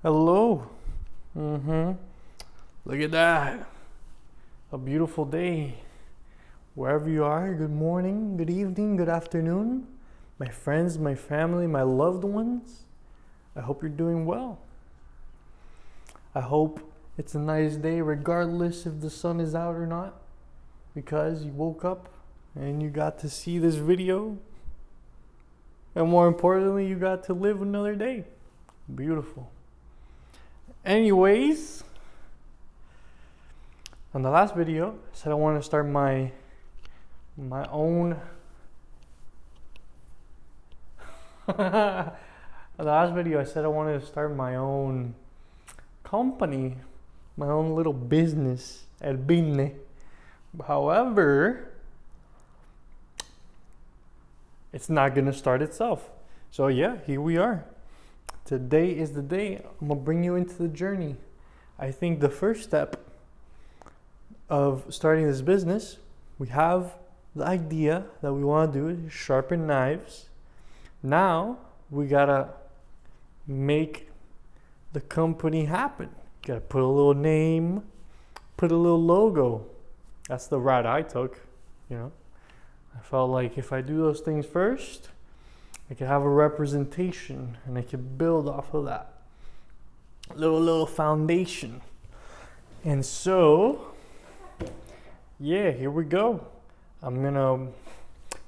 Hello. Look at that. A beautiful day. Wherever you are, good morning, good evening, good afternoon. My friends, my family, my loved ones. I hope you're doing well. I hope it's a nice day regardless if the sun is out or not, because you woke up and you got to see this video. And more importantly, you got to live another day. Beautiful. Anyways, on the last video, I said I want to start my own. On the last video, I said I wanted to start my own company, my own little business, el business. However, it's not gonna start itself. So yeah, here we are. Today is the day. I'm gonna bring you into the journey. I think the first step of starting this business, we have the idea that we want to do is sharpen knives. Now we gotta make the company happen. Gotta put a little name, put a little logo. That's the route I took, I felt like if I do those things first, I could have a representation and I could build off of that little foundation. And so, yeah, here we go. I'm gonna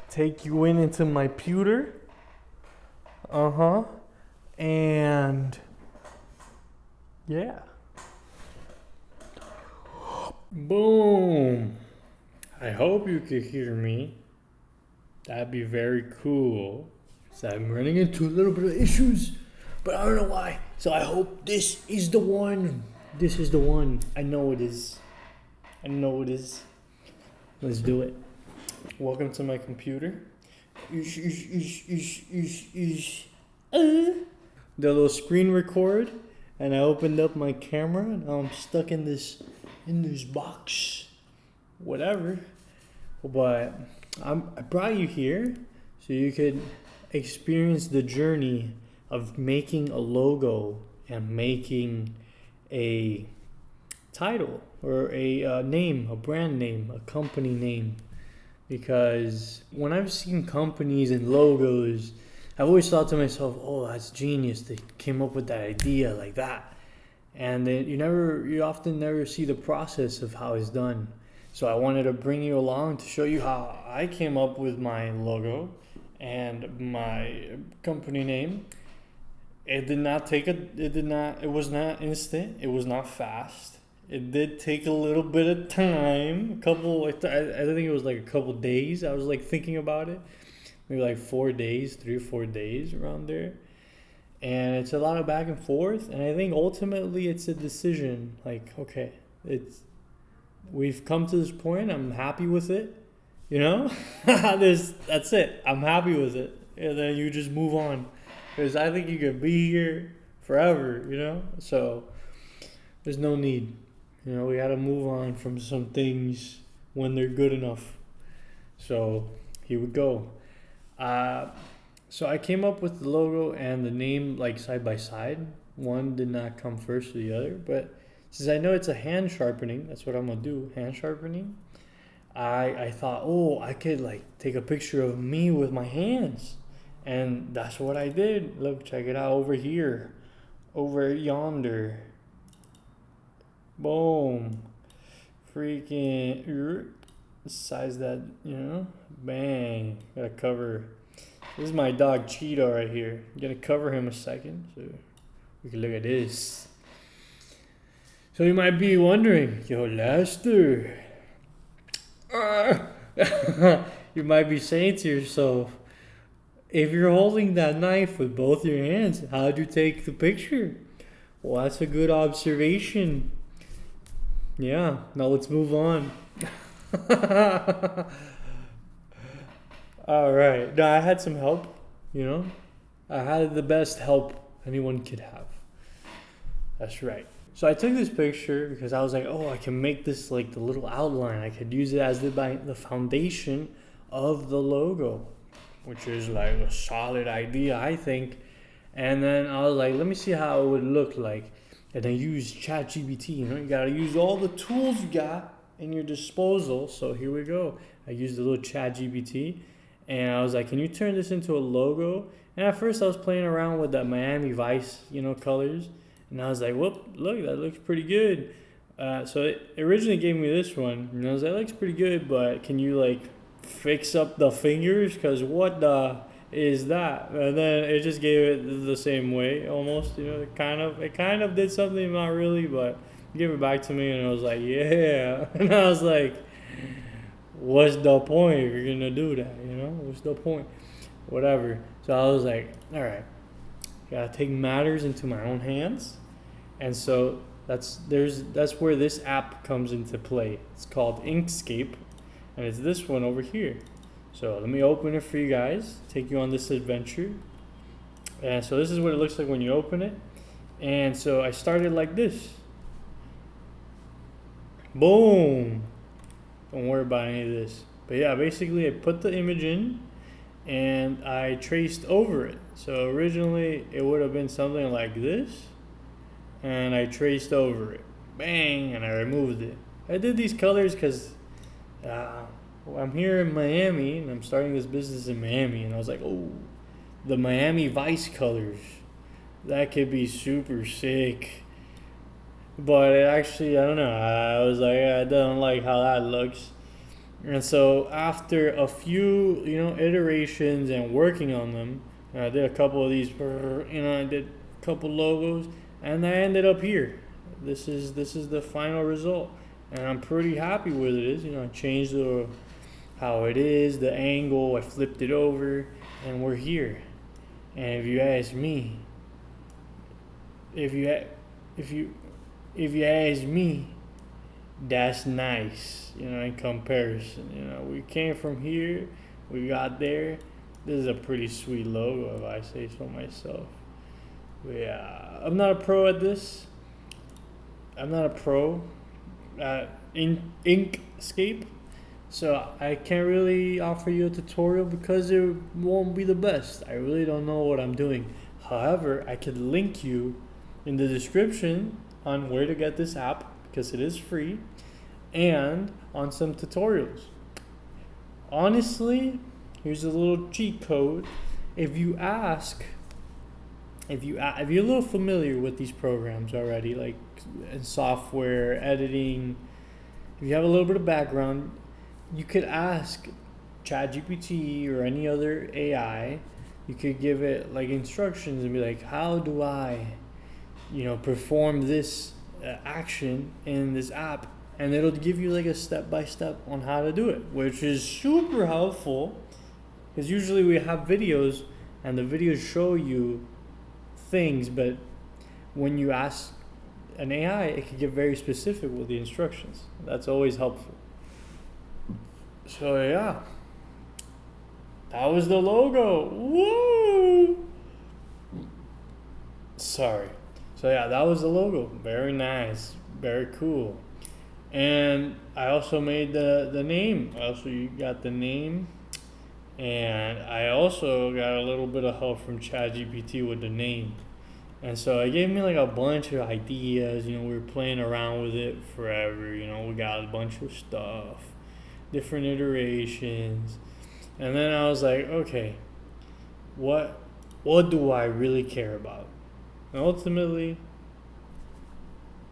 take you into my pewter. And yeah. Boom. I hope you could hear me. That'd be very cool. So I'm running into a little bit of issues, but I don't know why. So I hope this is the one. This is the one. I know it is. Let's do it. Welcome to my computer. The little screen record, and I opened up my camera, and now I'm stuck in this box. Whatever. But I brought you here so you could experience the journey of making a logo and making a title or a name, a brand name, a company name. Because when I've seen companies and logos, I've always thought to myself, oh, that's genius. They came up with that idea like that. And then you often never see the process of how it's done. So I wanted to bring you along to show you how I came up with my logo and my company name. It was not instant. It was not fast. It did take a little bit of time. I think it was like a couple days. I was like thinking about it. Maybe like 3 or 4 days around there. And it's a lot of back and forth. And I think ultimately it's a decision. Like, okay, we've come to this point. I'm happy with it. That's it. I'm happy with it. And then you just move on. Because I think you could be here forever, So there's no need. We got to move on from some things when they're good enough. So here we go. So I came up with the logo and the name like side by side. One did not come first to the other. But since I know it's a hand sharpening, that's what I'm going to do, hand sharpening. I thought, I could like take a picture of me with my hands. And that's what I did. Look, check it out over here. Over yonder. Boom. Freaking size that, bang. Gotta cover. This is my dog Cheeto right here. I'm gonna cover him a second so we can look at this. So you might be wondering, yo, Lester. You might be saying to yourself, if you're holding that knife with both your hands, how'd you take the picture? Well, that's a good observation. Yeah, now let's move on. All right. Now, I had some help, I had the best help anyone could have. That's right. So I took this picture because I was like, I can make this like the little outline. I could use it as the foundation of the logo, which is like a solid idea, I think. And then I was like, let me see how it would look like. And I used ChatGPT. You gotta use all the tools you got in your disposal. So here we go. I used a little ChatGPT, and I was like, can you turn this into a logo? And at first I was playing around with the Miami Vice, colors. And I was like, whoop, look, that looks pretty good. So it originally gave me this one, and I was like, that looks pretty good, but can you fix up the fingers? Because what the is that? And then it just gave it the same way almost, it kind of did something, not really, but gave it back to me, and I was like, yeah. And I was like, what's the point if you're gonna do that? What's the point? Whatever. So I was like, all right, gotta take matters into my own hands. And so that's where this app comes into play. It's called Inkscape, and it's this one over here. So let me open it for you guys, take you on this adventure. And so this is what it looks like when you open it. And so I started like this. Boom. Don't worry about any of this. But yeah, basically I put the image in and I traced over it. So originally it would have been something like this. And I traced over it. Bang, and I removed it. I did these colors because I'm here in Miami and I'm starting this business in Miami. And I was like, oh, the Miami Vice colors. That could be super sick. But it actually, I don't know. I was like, I don't like how that looks. And so after a few, iterations and working on them, I did a couple of these, I did a couple logos, and I ended up here. This is the final result, and I'm pretty happy with it. I changed how it is, the angle. I flipped it over, and we're here. And if you ask me, if you ask me, that's nice, in comparison. We came from here, we got there. This is a pretty sweet logo, if I say so myself. But yeah, I'm not a pro at this. I'm not a pro at Inkscape, so I can't really offer you a tutorial because it won't be the best. I really don't know what I'm doing. However, I could link you in the description on where to get this app, because it is free, and on some tutorials. Honestly, here's a little cheat code. If you're a little familiar with these programs already, like in software editing, if you have a little bit of background, you could ask ChatGPT or any other AI. You could give it instructions and be like, how do I perform this action in this app, and it'll give you a step-by-step on how to do it, which is super helpful, because usually we have videos and the videos show you things, but when you ask an AI, it can get very specific with the instructions. That's always helpful. So yeah, that was the logo. Woo! Sorry. So yeah, that was the logo. Very nice. Very cool. And I also made the name. You got the name. And I also got a little bit of help from ChatGPT with the name. And so it gave me a bunch of ideas. We were playing around with it forever. We got a bunch of stuff, different iterations. And then I was like, okay, what do I really care about? And ultimately,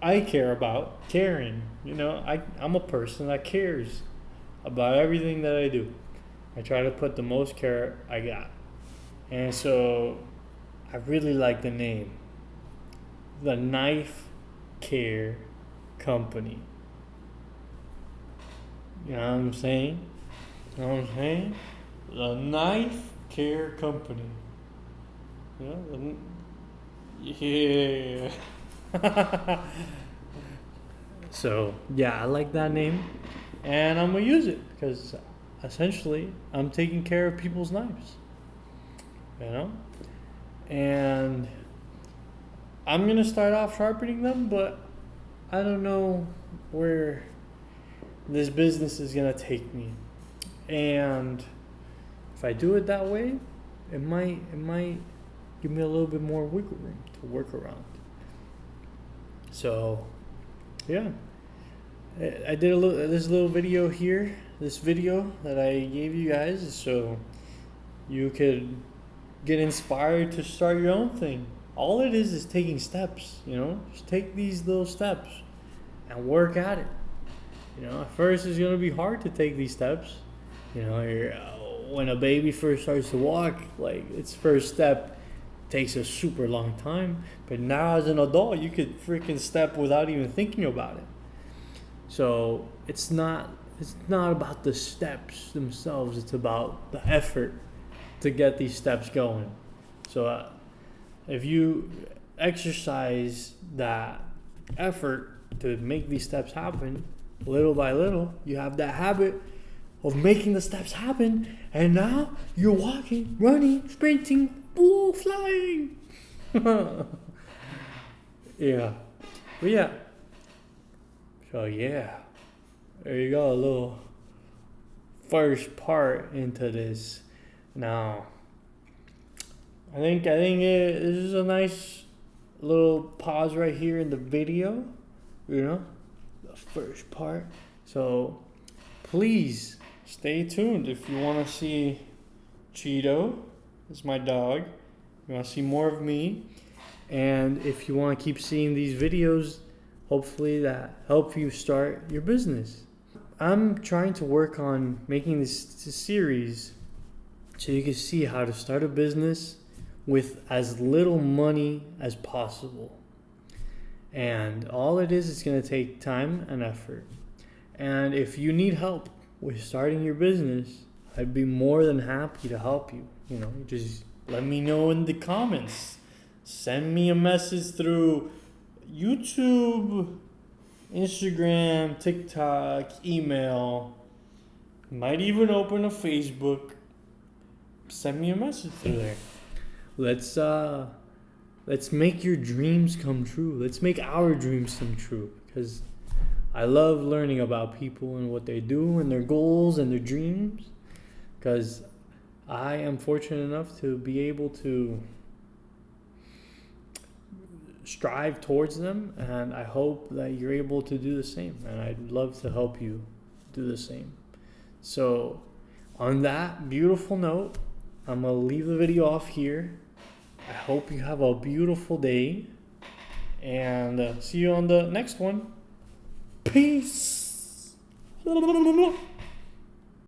I care about caring. I'm a person that cares about everything that I do. I try to put the most care I got. And so I really like the name. The Knife Care Company. You know what I'm saying? The Knife Care Company. Yeah. So, yeah, I like that name. And I'm going to use it because essentially I'm taking care of people's knives. And I'm going to start off sharpening them, but I don't know where this business is going to take me. And if I do it that way, it might give me a little bit more wiggle room to work around. So, yeah. I did this little video here, this video that I gave you guys, so you could get inspired to start your own thing. All it is taking steps, just take these little steps and work at it. At first it's going to be hard to take these steps. When a baby first starts to walk, like its first step takes a super long time, but now as an adult you could freaking step without even thinking about it. So it's not about the steps themselves, it's about the effort to get these steps going. So if you exercise that effort to make these steps happen, little by little, you have that habit of making the steps happen, and now you're walking, running, sprinting, flying. Yeah. But yeah. So yeah, there you go, a little first part into this. Now, I think this is a nice little pause right here in the video, the first part. So please stay tuned if you want to see Cheeto, that's my dog. You want to see more of me, and if you want to keep seeing these videos, hopefully that help you start your business. I'm trying to work on making this series so you can see how to start a business with as little money as possible. And all it is going to take time and effort. And if you need help with starting your business, I'd be more than happy to help you. Just let me know in the comments. Send me a message through YouTube, Instagram, TikTok, email. Might even open a Facebook. Send me a message through there. Let's make your dreams come true. Let's make our dreams come true, because I love learning about people and what they do and their goals and their dreams, because I am fortunate enough to be able to strive towards them, and I hope that you're able to do the same, and I'd love to help you do the same. So on that beautiful note, I'm going to leave the video off here. I hope you have a beautiful day, and see you on the next one. Peace.